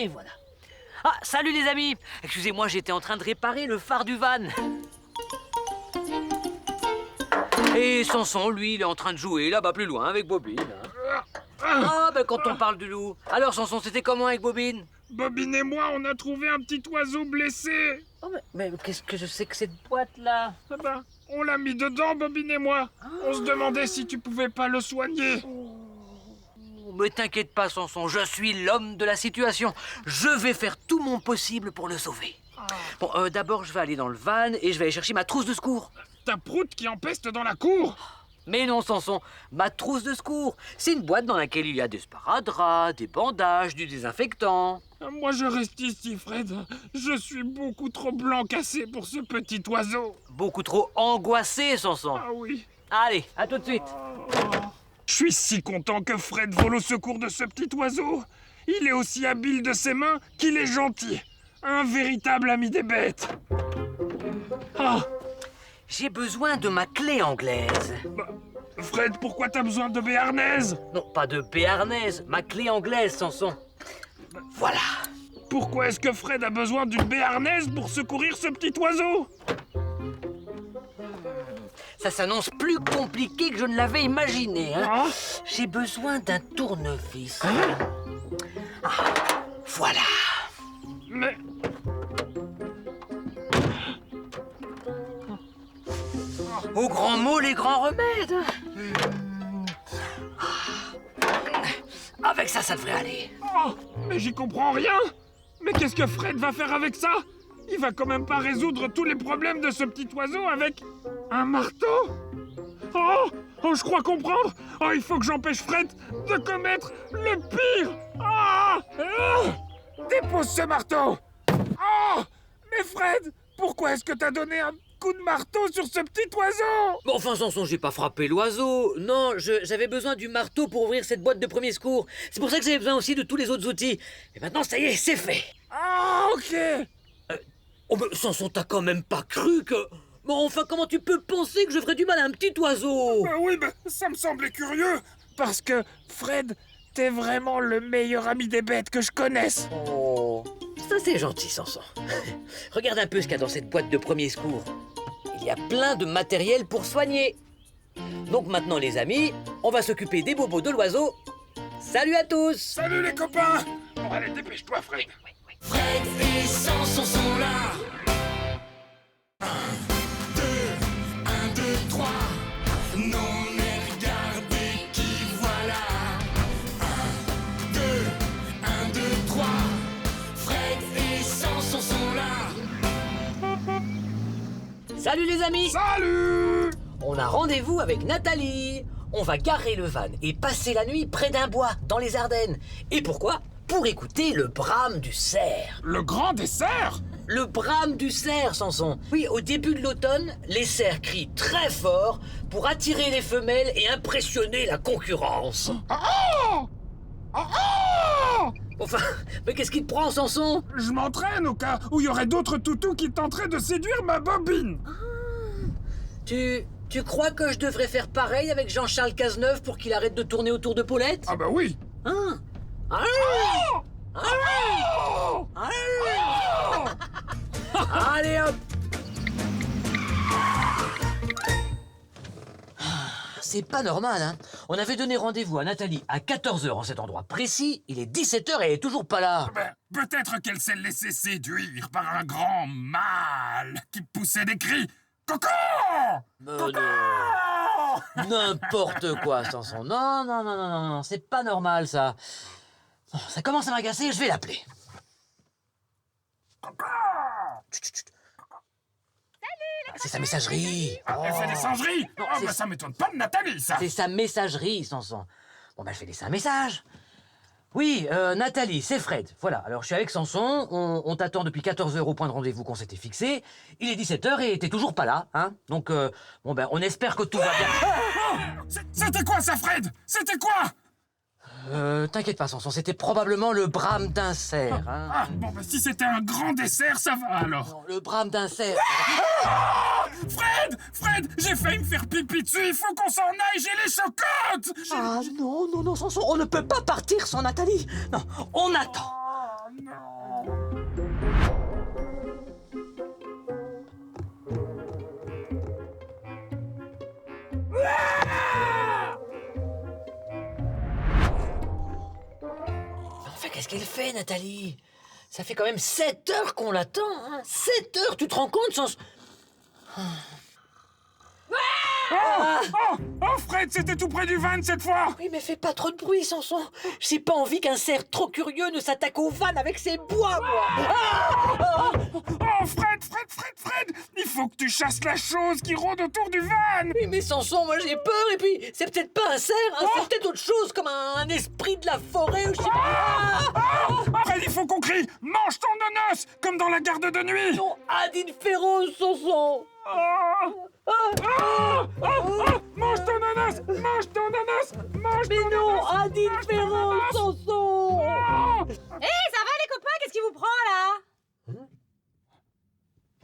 Et voilà. Ah, salut les amis! Excusez-moi, j'étais en train de réparer le phare du van. Et Sanson, lui, il est en train de jouer là-bas plus loin avec Bobine. Ah, ben quand on parle du loup. Alors Sanson, c'était comment avec Bobine? Bobine et moi, on a trouvé un petit oiseau blessé. Oh, mais qu'est-ce que je sais que cette boîte-là? Ah ben, on l'a mis dedans, Bobine et moi. On se demandait si tu pouvais pas le soigner. Mais t'inquiète pas, Sanson, je suis l'homme de la situation. Je vais faire tout mon possible pour le sauver. Bon, d'abord, je vais aller dans le van et je vais aller chercher ma trousse de secours. Ta proute qui empeste dans la cour. Mais non, Sanson, ma trousse de secours, c'est une boîte dans laquelle il y a des sparadraps, des bandages, du désinfectant. Moi, je reste ici, Fred. Je suis beaucoup trop blanc cassé pour ce petit oiseau. Beaucoup trop angoissé, Sanson. Ah oui. Allez, à tout de suite. Je suis si content que Fred vole au secours de ce petit oiseau. Il est aussi habile de ses mains qu'il est gentil. Un véritable ami des bêtes. Ah, J'ai besoin de ma clé anglaise. Fred, pourquoi t'as besoin de béarnaise? Non, pas de béarnaise, ma clé anglaise, Sanson. Voilà. Pourquoi est-ce que Fred a besoin d'une béarnaise pour secourir ce petit oiseau? Ça s'annonce plus compliqué que je ne l'avais imaginé, hein. Ah, J'ai besoin d'un tournevis. Ah, voilà. mais... Au grand mot, les grands remèdes. Avec ça, ça devrait aller. Oh, mais j'y comprends rien. Mais qu'est-ce que Fred va faire avec ça? Il va quand même pas résoudre tous les problèmes de ce petit oiseau avec un marteau? Oh, je crois comprendre. Oh, il faut que j'empêche Fred de commettre le pire. Dépose ce marteau. Oh, mais Fred, pourquoi est-ce que t'as donné un coup de marteau sur ce petit oiseau? Bon, enfin, Sanson, j'ai pas frappé l'oiseau. Non, j'avais besoin du marteau pour ouvrir cette boîte de premier secours. C'est pour ça que j'avais besoin aussi de tous les autres outils. Et maintenant, ça y est, c'est fait. Ah, ok. Oh, mais Sanson, t'as quand même pas cru que... Bon, enfin, comment tu peux penser que je ferais du mal à un petit oiseau? Oui, ça me semblait curieux. Parce que, Fred, t'es vraiment le meilleur ami des bêtes que je connaisse. Oh, ça c'est gentil, Sanson. Regarde un peu ce qu'il y a dans cette boîte de premier secours. Il y a plein de matériel pour soigner. Donc maintenant, les amis, on va s'occuper des bobos de l'oiseau. Salut à tous! Salut les copains. Bon, allez, dépêche-toi, Fred. Fred et Sanson sont là. 1, 2, 1, 2, 3. Non mais regardez qui voilà. 1, 2, 1, 2, 3. Fred et Sanson sont là. Salut les amis! Salut. On a rendez-vous avec Nathalie. On va garer le van et passer la nuit près d'un bois, dans les Ardennes. Et pourquoi? Pour écouter le brame du cerf. Le grand dessert. Le brame du cerf, Sanson. Oui, au début de l'automne, les cerfs crient très fort pour attirer les femelles et impressionner la concurrence. Enfin, mais qu'est-ce qui te prend, Sanson? Je m'entraîne au cas où il y aurait d'autres toutous qui tenteraient de séduire ma bobine. Tu crois que je devrais faire pareil avec Jean-Charles Cazeneuve pour qu'il arrête de tourner autour de Paulette? Ah bah oui. Hein? Ah! Allez hop! C'est pas normal, hein? On avait donné rendez-vous à Nathalie à 14h en cet endroit précis. Il est 17h et elle est toujours pas là. Peut-être qu'elle s'est laissée séduire par un grand mâle qui poussait des cris. Coco! N'importe quoi, Sanson. Non, c'est pas normal, ça. Bon, ça commence à m'agacer, je vais l'appeler. Chut. C'est sa messagerie. Elle fait des singeries. Non, Ah c'est- bah ça m'étonne pas de Nathalie, ça. C'est sa messagerie, Sanson. Bon, je vais laisser un message. Oui, Nathalie, c'est Fred. Voilà, alors je suis avec Sanson. On t'attend depuis 14h au point de rendez-vous qu'on s'était fixé. Il est 17h et t'es toujours pas là, hein. Donc, on espère que tout va bien. C'était quoi ça, Fred? C'était quoi? T'inquiète pas, Sanson, c'était probablement le brame d'un cerf, hein. Si c'était un grand dessert, ça va alors. Non, le brame d'un cerf. Fred, j'ai failli me faire pipi dessus, il faut qu'on s'en aille, j'ai les chocottes. Ah non, Sanson, on ne peut pas partir sans Nathalie. Non, on attend. Enfin, qu'est-ce qu'elle fait, Nathalie? Ça fait quand même 7 heures qu'on l'attend, hein. 7 heures, tu te rends compte sans... Oh, Fred, c'était tout près du van cette fois. Oui, mais fais pas trop de bruit, Samson. J'ai pas envie qu'un cerf trop curieux ne s'attaque au van avec ses bois, moi. Oh, Fred, il faut que tu chasses la chose qui rôde autour du van. Oui, mais Samson, moi j'ai peur, et puis c'est peut-être pas un cerf, hein, c'est peut-être autre chose, comme un esprit de la forêt, ou je sais pas. Fred, il faut qu'on crie « Mange ton nonos !» comme dans la garde de nuit. Non, Adine féroce, Samson. Mange ton ananas. Mais non, Adine féroce, Samson. Ça va les copains, qu'est-ce qui vous prend là?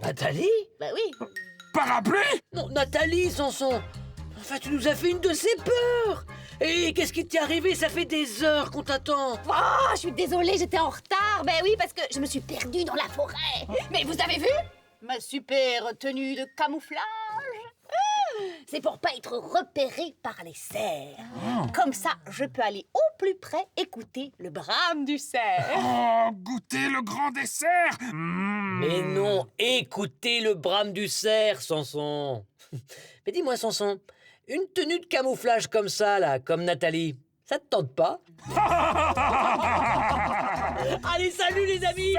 Nathalie? Bah oui. Parapluie. Non, Nathalie, Samson. Enfin, tu nous as fait une de ces peurs. Et qu'est-ce qui t'est arrivé? Ça fait des heures qu'on t'attend. Oh, je suis désolée, j'étais en retard. Ben oui, parce que je me suis perdue dans la forêt. Mais vous avez vu ma super tenue de camouflage? C'est pour pas être repérée par les cerfs. Comme ça, je peux aller au plus près écouter le brame du cerf. Oh, goûter le grand dessert. Mais non, écoutez le brame du cerf, Samson. Mais dis-moi, Samson, une tenue de camouflage comme ça, là, comme Nathalie, ça te tente pas? Allez, salut les amis!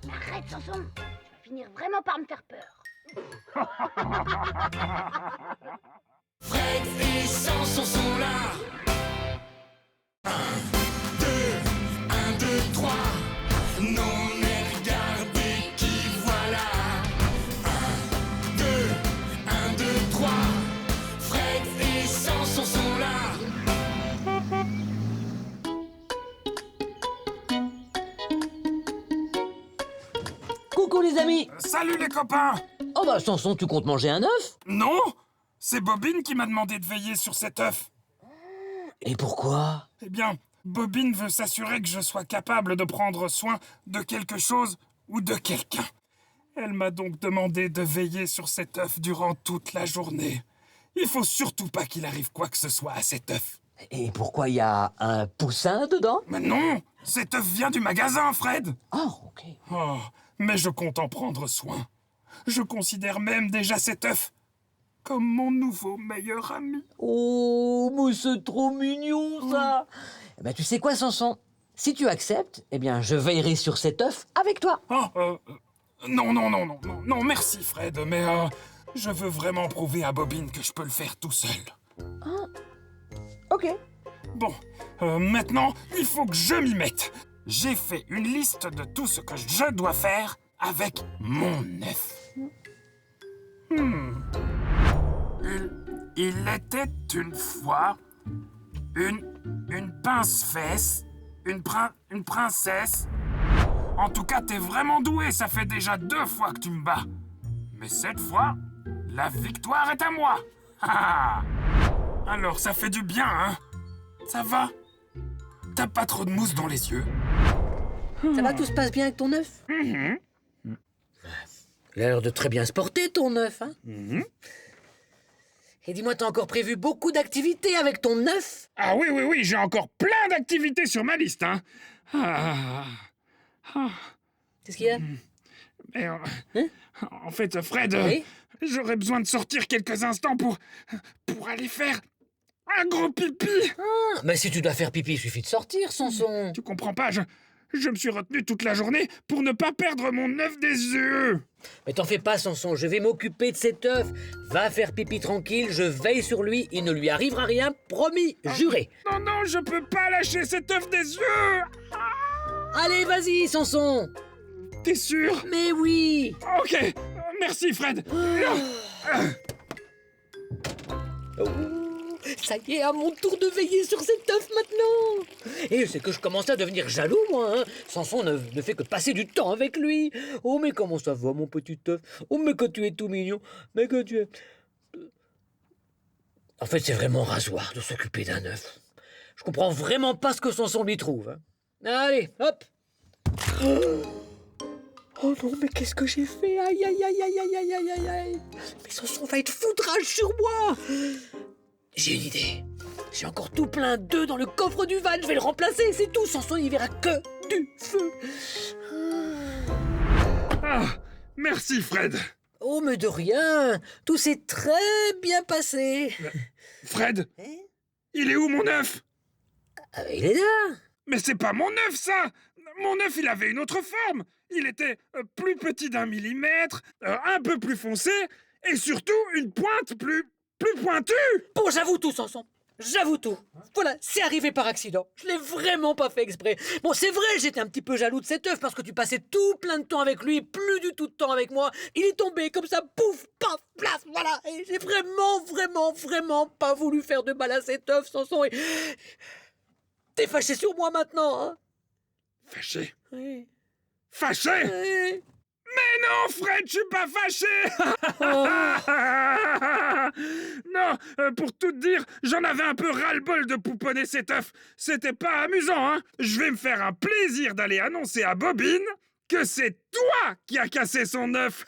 Arrête, Samson. Tu vas finir vraiment par me faire peur. Fred et Samson sont là. 1, 2, 1, 2, 3. Non, mais regardez qui voilà. 1, 2, 1, 2, 3. Fred et Samson sont là. Coucou les amis! Salut les copains. Oh bah Samson, tu comptes manger un œuf? Non, c'est Bobine qui m'a demandé de veiller sur cet œuf. Et pourquoi? Eh bien, Bobine veut s'assurer que je sois capable de prendre soin de quelque chose ou de quelqu'un. Elle m'a donc demandé de veiller sur cet œuf durant toute la journée. Il faut surtout pas qu'il arrive quoi que ce soit à cet œuf. Et pourquoi il y a un poussin dedans? Mais non, cet œuf vient du magasin, Fred. Oh, ok. Oh, mais je compte en prendre soin. Je considère même déjà cet œuf comme mon nouveau meilleur ami. Oh, mais c'est trop mignon ça! Eh ben, tu sais quoi, Samson? Si tu acceptes, eh bien, je veillerai sur cet œuf avec toi. Oh, non, merci Fred, mais je veux vraiment prouver à Bobine que je peux le faire tout seul. Ok. Bon, maintenant, il faut que je m'y mette. J'ai fait une liste de tout ce que je dois faire avec mon œuf. Il était une fois une pince-fesse, une princesse. En tout cas, t'es vraiment doué, ça fait déjà 2 fois que tu me bats. Mais cette fois, la victoire est à moi. Alors, ça fait du bien, hein? Ça va? T'as pas trop de mousse dans les yeux? Ça va, tout se passe bien avec ton œuf? Il a l'air de très bien se porter, ton œuf, hein? Et dis-moi, t'as encore prévu beaucoup d'activités avec ton œuf? Ah oui, j'ai encore plein d'activités sur ma liste, hein? Qu'est-ce qu'il y a? Mais, en fait, Fred, Oui? j'aurais besoin de sortir quelques instants pour aller faire un gros pipi. Mais si tu dois faire pipi, il suffit de sortir, Samson. Tu comprends pas, je me suis retenu toute la journée pour ne pas perdre mon œuf des yeux. Mais t'en fais pas, Samson, je vais m'occuper de cet œuf. Va faire pipi tranquille, je veille sur lui, il ne lui arrivera rien, promis, juré. Non, je peux pas lâcher cet œuf des yeux. Allez, vas-y, Samson. T'es sûr? Mais oui. Ok, merci Fred. Ça y est, à mon tour de veiller sur cet œuf maintenant. Et c'est que je commence à devenir jaloux, moi. Hein. Samson ne fait que passer du temps avec lui. Oh, mais comment ça va, mon petit œuf? Oh, mais que tu es tout mignon. Mais que tu es... En fait, c'est vraiment rasoir de s'occuper d'un œuf. Je comprends vraiment pas ce que Sanson lui trouve. Hein. Allez, hop. Oh non, mais qu'est-ce que j'ai fait? Aïe, aïe, aïe, aïe, aïe, aïe, aïe, aïe, aïe. Mais Sanson va être foudrage sur moi. J'ai une idée. J'ai encore tout plein d'œufs dans le coffre du van. Je vais le remplacer, c'est tout. Sanson, il verra que du feu. Ah, merci Fred. Oh, mais de rien. Tout s'est très bien passé. Fred, Hein? il est où mon œuf? Ah, bah, il est là. Mais c'est pas mon œuf, ça! Mon œuf, il avait une autre forme! Il était plus petit d'1 millimètre, un peu plus foncé, et surtout une pointe plus pointue! Bon, j'avoue tout, Sanson. J'avoue tout. Voilà, c'est arrivé par accident. Je l'ai vraiment pas fait exprès. Bon, c'est vrai, j'étais un petit peu jaloux de cet œuf parce que tu passais tout plein de temps avec lui, plus du tout de temps avec moi. Il est tombé comme ça, pouf, paf, plaf, voilà. Et j'ai vraiment pas voulu faire de mal à cet œuf, Sanson. Et... T'es fâché sur moi maintenant, hein? Fâché? Oui. Fâché? Oui. Mais non, Fred, je suis pas fâché! Non, pour tout te dire, j'en avais un peu ras-le-bol de pouponner cet œuf. C'était pas amusant, hein? Je vais me faire un plaisir d'aller annoncer à Bobine que c'est toi qui as cassé son œuf.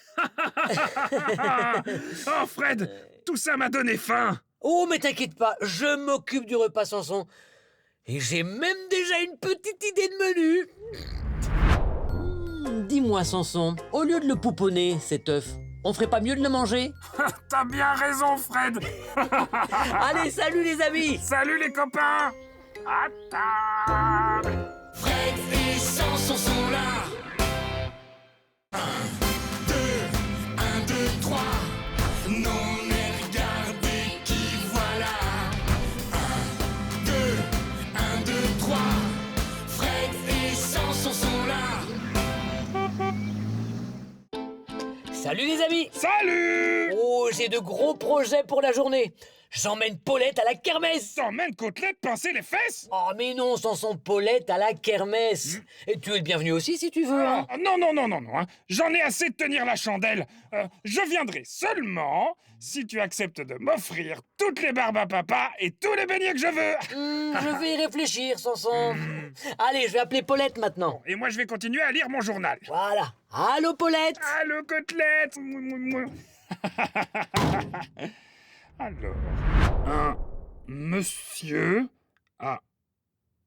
Oh, Fred, tout ça m'a donné faim. Oh, mais t'inquiète pas, je m'occupe du repas, Sanson. Et j'ai même déjà une petite idée de menu. Dis-moi, Sanson, au lieu de le pouponner, cet œuf, on ferait pas mieux de le manger? T'as bien raison, Fred. Allez, salut les amis! Salut les copains. À table. Fred et Sanson sont là. 1, 2, 1, 2, 3. Non, mais regardez qui voilà. 1, 2, 1, 2, 3. Fred et Sanson sont là. Salut les amis! Salut. Oh, j'ai de gros projets pour la journée. J'emmène Paulette à la kermesse. T'emmènes Côtelette pincer les fesses? Oh, mais non, Sanson, Paulette à la kermesse. Et tu es le bienvenu aussi si tu veux. Hein. Non, hein. J'en ai assez de tenir la chandelle. Je viendrai seulement si tu acceptes de m'offrir toutes les barbes à papa et tous les beignets que je veux. Je vais y réfléchir, Sanson. Allez, je vais appeler Paulette maintenant. Et moi, je vais continuer à lire mon journal. Voilà. Allô, Paulette? Allô, Côtelette. Alors, un monsieur a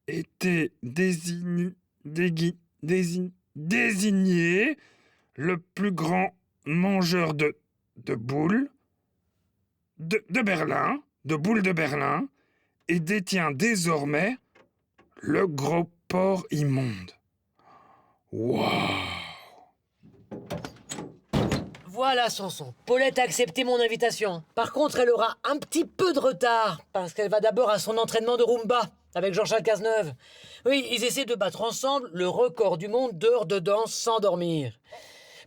été désigné le plus grand mangeur de boules de Berlin, de boules de Berlin, et détient désormais le gros porc immonde. Waouh! Voilà, Sanson. Paulette a accepté mon invitation. Par contre, elle aura un petit peu de retard, parce qu'elle va d'abord à son entraînement de Roomba, avec Jean-Charles Cazeneuve. Oui, ils essaient de battre ensemble le record du monde d'heures de danse sans dormir.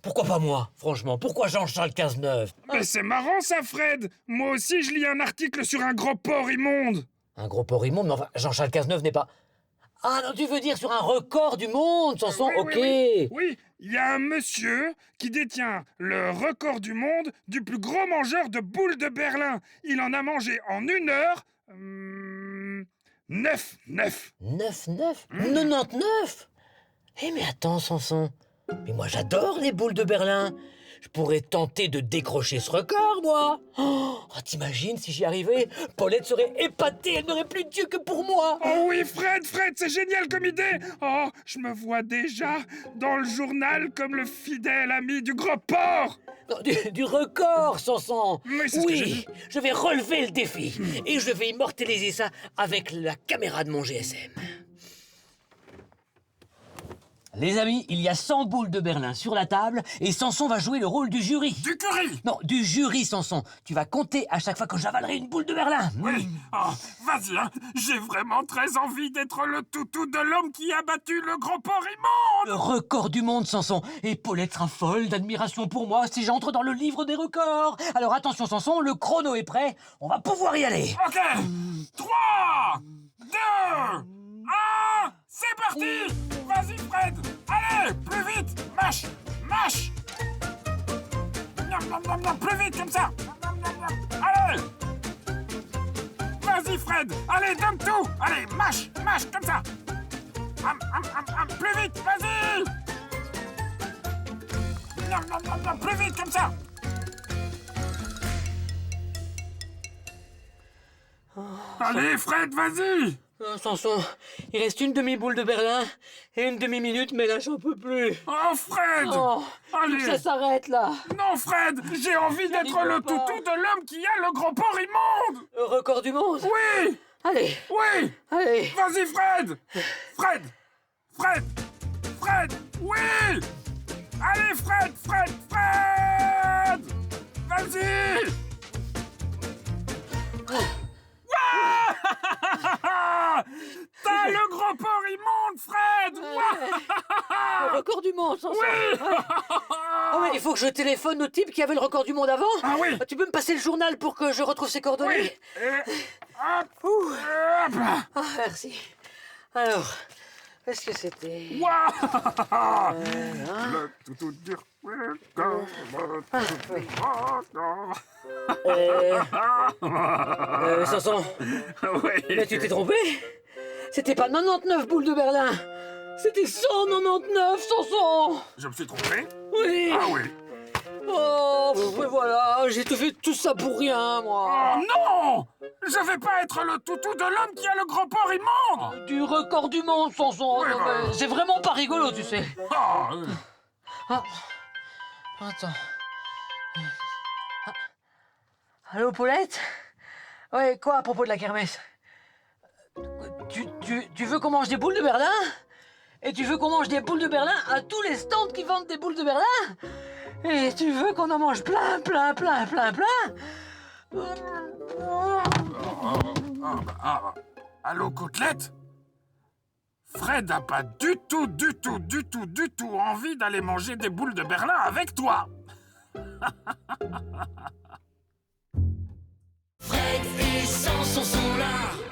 Pourquoi pas moi, franchement? Pourquoi Jean-Charles Cazeneuve? Mais c'est marrant ça, Fred! Moi aussi, je lis un article sur un gros porc immonde! Un gros porc immonde, mais enfin, Jean-Charles Cazeneuve n'est pas... Ah non, tu veux dire sur un record du monde, Sanson? Oui, Ok. Oui, il y a un monsieur qui détient le record du monde du plus gros mangeur de boules de Berlin. Il en a mangé en 1 heure... 9. 99? Eh mais attends, Sanson. Mais moi j'adore les boules de Berlin. Je pourrais tenter de décrocher ce record, moi. Oh, t'imagines si j'y arrivais? Paulette serait épatée, elle n'aurait plus Dieu que pour moi. Oh oui, Fred, c'est génial comme idée! Oh, je me vois déjà dans le journal comme le fidèle ami du gros porc! Non, du record, Sanson. Mais c'est ce que j'ai Oui, dit. je vais relever le défi. Et je vais immortaliser ça avec la caméra de mon GSM. Les amis, il y a 100 boules de Berlin sur la table et Sanson va jouer le rôle du jury. Du curry! Non, du jury, Sanson. Tu vas compter à chaque fois que j'avalerai une boule de Berlin. Oui, oh, vas-y, hein. J'ai vraiment très envie d'être le toutou de l'homme qui a battu le gros porc immonde! Le record du monde, Sanson. Et Paulette sera folle d'admiration pour moi si j'entre dans le livre des records. Alors attention, Sanson, le chrono est prêt. On va pouvoir y aller. Ok, 3, 2, 1, c'est parti! Vas-y, Fred! Allez, plus vite! Mâche! Miam, miam, miam, miam, plus vite, comme ça! Miam, miam, miam, miam. Allez! Vas-y, Fred. Allez, donne tout. Allez, mâche, comme ça. Plus vite, vas-y. Plus vite, comme ça. Allez, Fred, vas-y. Samson, il reste une demi-boule de Berlin et une demi-minute, mais là, j'en peux plus. Oh, Fred. Oh, Allez. ça s'arrête, là. Non, Fred, j'ai envie d'être peux le pas. toutou de l'homme qui a le gros porc immonde. Le record du monde. Oui, Allez, oui. allez. Vas-y, Fred. Fred, oui. Allez, Fred. Vas-y. Ouah. T'as le gros porc immonde, Fred. Ouah. Le record du monde, Samson. Oui. Oh, mais il faut que je téléphone au type qui avait le record du monde avant. Ah oui. Tu peux me passer le journal pour que je retrouve ses Oui. coordonnées? Et hop. Ouh. Hop. Ah, merci. Alors, qu'est-ce que c'était? Waouh. Le toutou du record. Samson, Oui. mais tu t'es trompé? C'était pas 99 boules de Berlin. C'était 199, Samson. Je me suis trompé? Oui. Ah oui. Oh, mais voilà, j'ai tout fait tout ça pour rien, moi. Oh non! Je vais pas être le toutou de l'homme qui a le gros porc immonde! Du record du monde, Samson. Oui, Non, bah. mais c'est vraiment pas rigolo, tu sais. Ah, Ah. Attends. Ah. Allô, Paulette? Ouais, quoi à propos de la kermesse? Tu veux qu'on mange des boules de Berlin? Et tu veux qu'on mange des boules de Berlin à tous les stands qui vendent des boules de Berlin? Et tu veux qu'on en mange plein? Allô, Côtelette? Fred a pas du tout envie d'aller manger des boules de Berlin avec toi! Fred et Samson sont là.